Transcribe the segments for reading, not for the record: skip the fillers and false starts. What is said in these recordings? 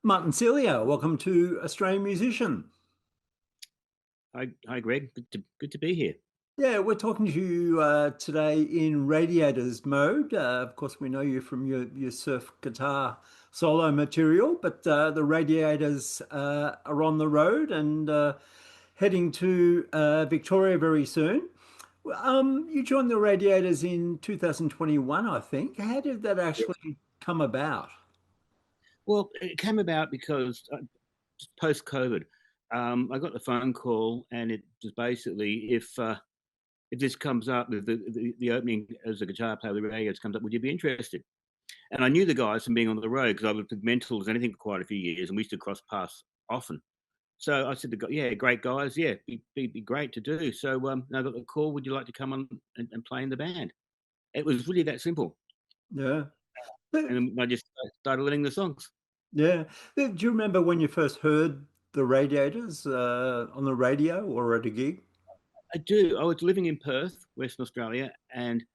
Martin Cilia, welcome to Australian Musician. Hi, Greg. Good to be here. Yeah, we're talking to you today in Radiators mode. Of course, we know you from your surf guitar solo material, but the Radiators are on the road and heading to Victoria very soon. You joined the Radiators in 2021, I think. How did that Yes. actually come about? Well, it came about because post COVID, I got the phone call, and it was basically if this comes up, if the opening as a guitar player, the Radiators comes up, would you be interested? And I knew the guys from being on the road because I was with Mentals and anything for quite a few years, and we used to cross paths often. So I said to the guy, "Yeah, great guys, yeah, be great to do." So I got the call, "Would you like to come on and play in the band?" It was really that simple, Yeah. and then I just started learning the songs. Yeah. Do you remember when you first heard the Radiators on the radio or at a gig? I do. I was living in Perth, Western Australia, and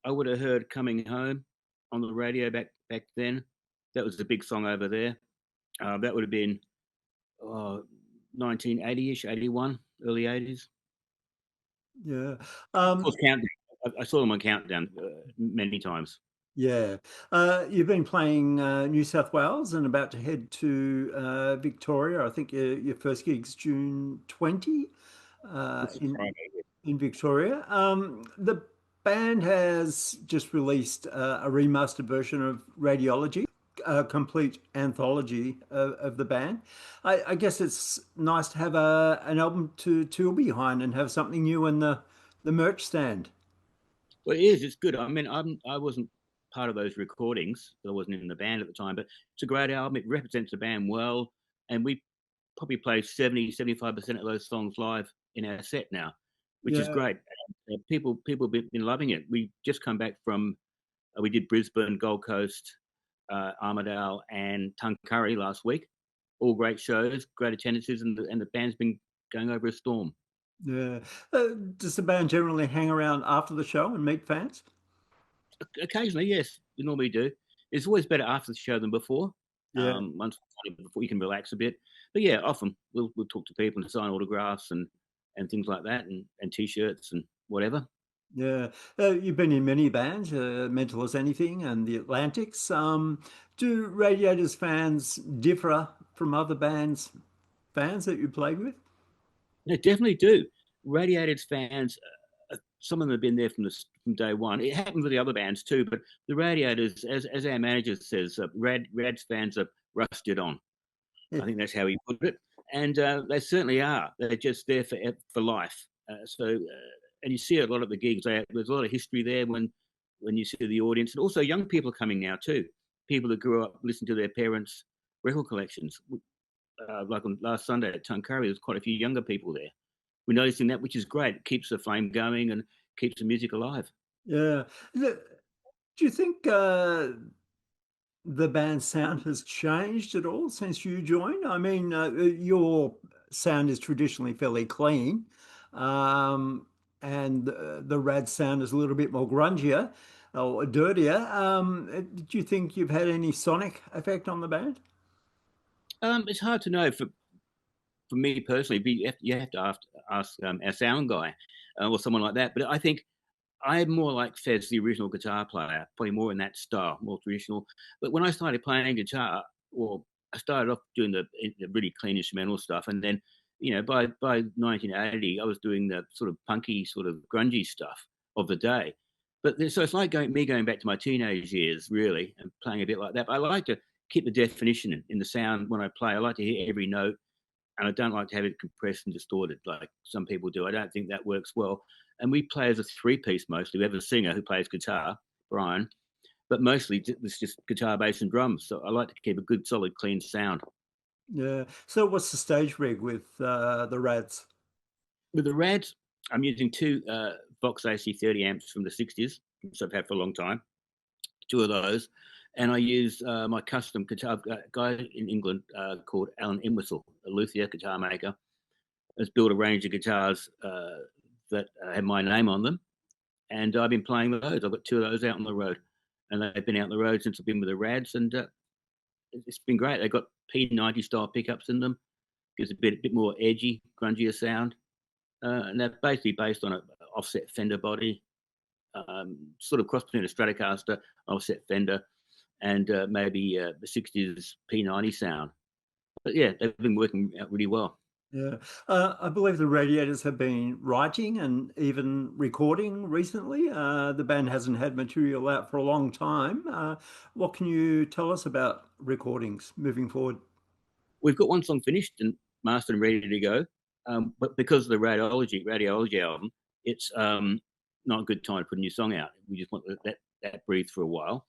I would have heard "Coming Home" on the radio back then. That was the big song over there. That would have been 1980ish, 81, early 80s. Yeah. Of Um, course, Countdown. I saw them on Countdown many times. yeah. You've been playing New South Wales and about to head to Victoria. I think your first gig's June 20 This is Friday. in Victoria. The band has just released a remastered version of Radiology, a complete anthology of the band. I guess it's nice to have an album to tour behind and have something new in the merch stand. Well, it is. It's good. I mean, I wasn't part of those recordings. I wasn't in the band at the time, but it's a great album. It represents the band well, and we probably play 75% of those songs live in our set now, which is Yeah. great. People have been loving it. We just come back from we did Brisbane, Gold Coast, Armidale, and Tuncurry last week. All great shows, great attendances, and the band's been going over a storm. Yeah. Does the band generally hang around after the show and meet fans? Occasionally, yes, we normally do. It's always better after the show than before. Yeah. Once before you can relax a bit. But yeah, often we'll talk to people and sign autographs and things like that, and t-shirts and whatever. Yeah. You've been in many bands, Mental as Anything and the Atlantics. Do Radiators fans differ from other bands, fans that you played with? They definitely do. Radiators fans, some of them have been there from day one. It happened with the other bands too, but the Radiators, as our manager says, Rad's fans are rusted on. I think that's how he put it, and they certainly are. They're just there for life. And you see a lot of the gigs. There's a lot of history there when you see the audience, and also young people coming now too. People that grew up listening to their parents' record collections. Like on last Sunday at Tuncurry, there's quite a few younger people there. We're noticing that, which is great. It keeps the flame going and keeps the music alive. Yeah. Do you think the band's sound has changed at all since you joined? I mean, your sound is traditionally fairly clean, and the Rad sound is a little bit more grungier or dirtier. Do you think you've had any sonic effect on the band? It's hard to know for me personally. You have to ask our sound guy or someone like that. But I think I'm more like Fez, the original guitar player, probably more in that style, more traditional. But when I started playing guitar, well, I started off doing the really clean instrumental stuff, and then, by 1980, I was doing the sort of punky, sort of grungy stuff of the day. So it's like going back to my teenage years, really, and playing a bit like that. But I like to keep the definition in the sound when I play. I like to hear every note, and I don't like to have it compressed and distorted like some people do. I don't think that works well. And we play as a three-piece mostly. We have a singer who plays guitar, Brian, but mostly it's just guitar, bass, and drums. So I like to keep a good, solid, clean sound. Yeah. So what's the stage rig with the Rads? With the Rads, I'm using two Vox AC30 amps from the 60s, which I've had for a long time, two of those. And I use my custom guitar. A guy in England called Alan Entwistle, a luthier guitar maker, has built a range of guitars that have my name on them, and I've been playing those. I've got two of those out on the road, and they've been out on the road since I've been with the Rads, and it's been great. They've got P90 style pickups in them, gives a bit more edgy, grungier sound, and they're basically based on an offset Fender body, sort of cross between a Stratocaster, offset Fender, and maybe the 60s P90 sound. But yeah, they've been working out really well. Yeah. I believe the Radiators have been writing and even recording recently. The band hasn't had material out for a long time. What can you tell us about recordings moving forward? We've got one song finished and mastered and ready to go, but because of the Radiology album, it's not a good time to put a new song out. We just want that breathe for a while.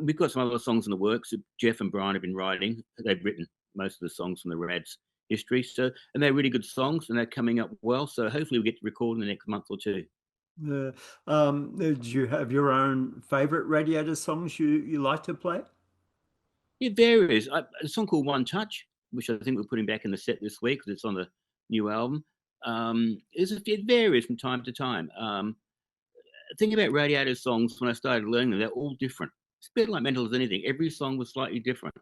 We've got some other songs in the works. Jeff and Brian have been writing. They've written most of the songs from the Rads history. So, and they're really good songs and they're coming up well. So hopefully we get to record in the next month or two. Yeah. Do you have your own favorite Radiator songs you like to play? It varies. A song called One Touch, which I think we're putting back in the set this week because it's on the new album. It varies from time to time. The thing about Radiator songs, when I started learning them, they're all different. It's a bit like mental as anything. Every song was slightly different.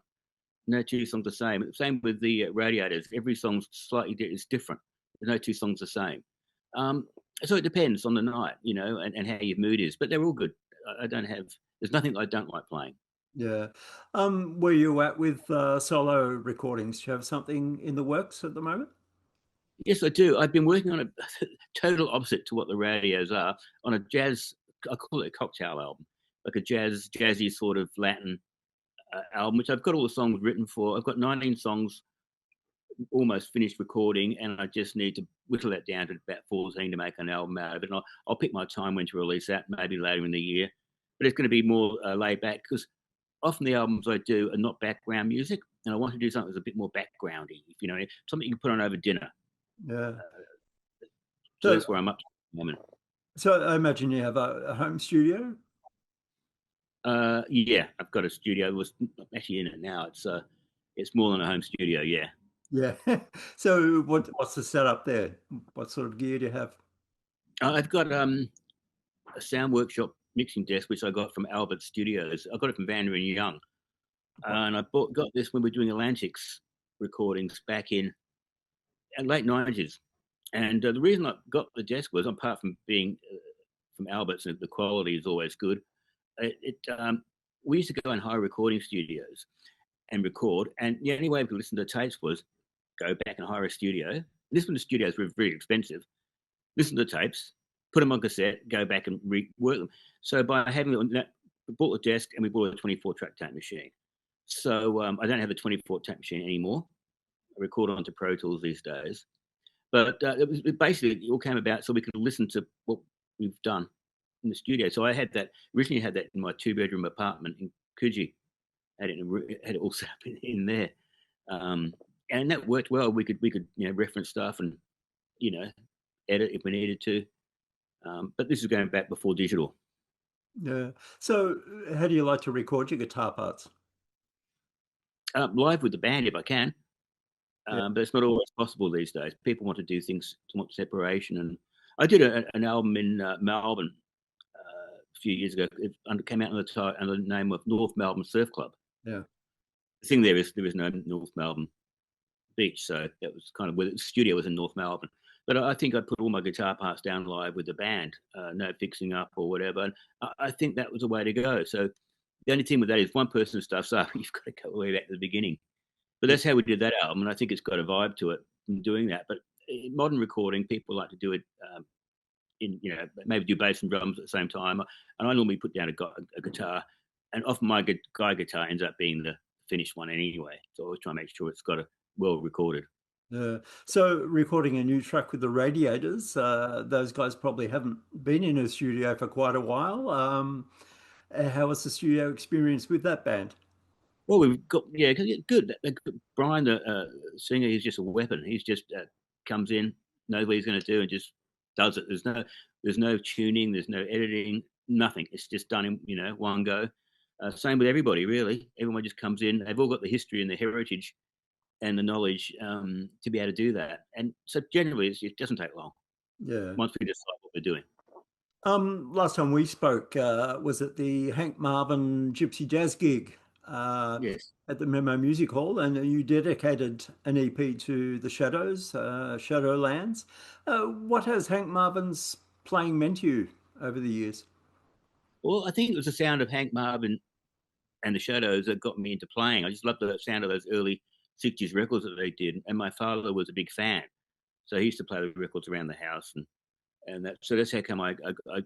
No two songs the same. Same with the Radiators. Every song's slightly it's different. There's no two songs the same. So it depends on the night, and how your mood is. But they're all good. I don't have. There's nothing I don't like playing. Yeah. Where you at with solo recordings? Do you have something in the works at the moment? Yes, I do. I've been working on a total opposite to what the Radios are, on a jazz. I call it a cocktail album, like a jazzy sort of Latin album, which I've got all the songs written for. I've got 19 songs almost finished recording, and I just need to whittle that down to about 14 to make an album out of it. And I'll pick my time when to release that, maybe later in the year. But it's going to be more laid back because often the albums I do are not background music, and I want to do something that's a bit more backgroundy, if you know, something you can put on over dinner. Yeah. So So, that's where I'm up to at the moment. so I imagine you have a home studio. Yeah, I've got a studio. I'm actually in it now. It's more than a home studio. Yeah, Yeah. So what's the setup there? What sort of gear do you have? I've got a sound workshop mixing desk which I got from Albert Studios. I got it from Vander and Young, and I got this when we were doing Atlantics recordings back in late '90s. And the reason I got the desk was, apart from being from Albert's and the quality is always good, we used to go and hire recording studios and record, and the only way we could listen to tapes was go back and hire a studio. This when the studios were very expensive. Listen to the tapes, put them on cassette, go back and rework them. So by having that, we bought the desk and we bought a 24-track tape machine. So I don't have a 24 tape machine anymore. I record onto Pro Tools these days. But basically it all came about so we could listen to what we've done in the studio. So I originally had that in my 2-bedroom apartment in Coogee. Had it all set up in there. And that worked well. We could reference stuff and edit if we needed to. But this is going back before digital. Yeah. So how do you like to record your guitar parts? Live with the band if I can, Yeah. but it's not always possible these days. People want to do things, want separation. And I did an album in Melbourne a few years ago. It came out under the name of North Melbourne Surf Club. Yeah. The thing there is no North Melbourne beach, so that was kind of where the studio was in North Melbourne. But I think I put all my guitar parts down live with the band, no fixing up or whatever. And I think that was the way to go. So the only thing with that is one person stuffs up, you've got to go all the way back to the beginning. But that's how we did that album, and I think it's got a vibe to it from doing that. But in modern recording, people like to do it maybe do bass and drums at the same time. And I normally put down a guitar, and often my guy guitar ends up being the finished one anyway. So I always try to make sure it's got a well recorded. Yeah. So recording a new track with the Radiators, those guys probably haven't been in a studio for quite a while. How was the studio experience with that band? Well, we've got good. Brian, the singer, he's just a weapon. He's just comes in, knows what he's going to do, and just does it. There's no tuning, there's no editing, nothing. It's just done in one go. Same with everybody, really. Everyone just comes in. They've all got the history and the heritage and the knowledge to be able to do that. And so generally, it doesn't take long Yeah. once we decide what we're doing. Last time we spoke was at the Hank Marvin Gypsy Jazz gig. Yes. at the Memo Music Hall, and you dedicated an EP to the Shadows, Shadowlands. What has Hank Marvin's playing meant to you over the years? Well, I think it was the sound of Hank Marvin and the Shadows that got me into playing. I just loved the sound of those early 60s records that they did. And my father was a big fan. So he used to play the records around the house. And that, so that's how come I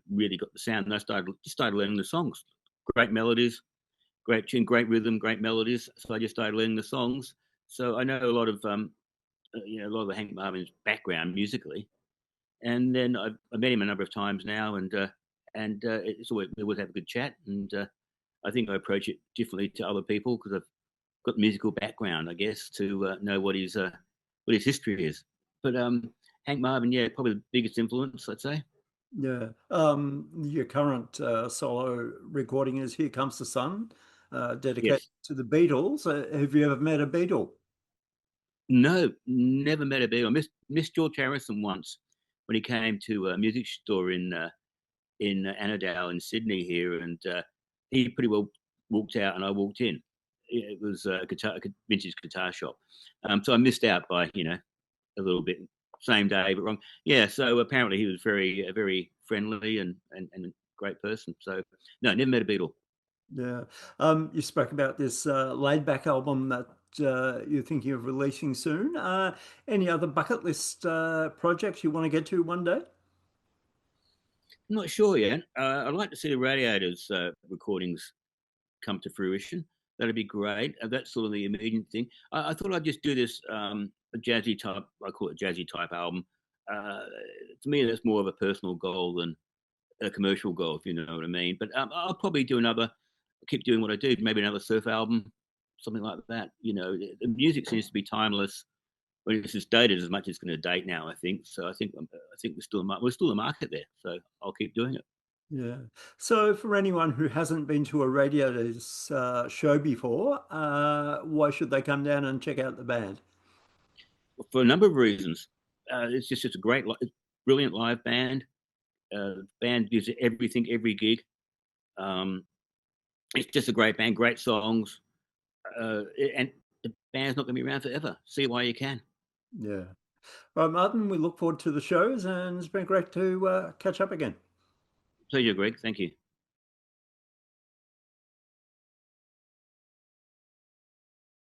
really got the sound. And I started learning the songs. Great melodies, great tune, great rhythm, great melodies. So I just started learning the songs. So I know a lot of, a lot of the Hank Marvin's background musically. And then I met him a number of times now, and it's always we always have a good chat. And I think I approach it differently to other people because I've got musical background, I guess, to know what his history is. But Hank Marvin, yeah, probably the biggest influence, I'd say. Yeah. Your current solo recording is Here Comes the Sun, dedicated Yes. to the Beatles. Have you ever met a Beatle? No, never met a Beatle. I missed George Harrison once when he came to a music store in Annandale in Sydney here, and he pretty well walked out, and I walked in. It was a vintage guitar shop, so I missed out by a little bit. Same day, but wrong. Yeah, so apparently he was very friendly and great person. So no, never met a Beatle. Yeah. You spoke about this laid back album that you're thinking of releasing soon. Any other bucket list projects you want to get to one day? I'm not sure yet. I'd like to see the Radiators recordings come to fruition. That'd be great. That's sort of the immediate thing. I thought I'd just do this a jazzy type. I call it jazzy type album. Uh, to me, that's more of a personal goal than a commercial goal, if you know what I mean. But I'll probably do another. Keep doing what I do. Maybe another surf album, something like that. The music seems to be timeless. Well, it's just dated as much as it's going to date now. I think so. I think we're still the market there. So I'll keep doing it. Yeah. So, for anyone who hasn't been to a Radiators show before, why should they come down and check out the band? For a number of reasons. It's a brilliant live band. Band gives it everything, every gig. Um, it's just a great band, great songs, and the band's not going to be around forever. See why you can. Yeah. Right, Martin, we look forward to the shows, and it's been great to catch up again. Pleasure, Greg. Thank you.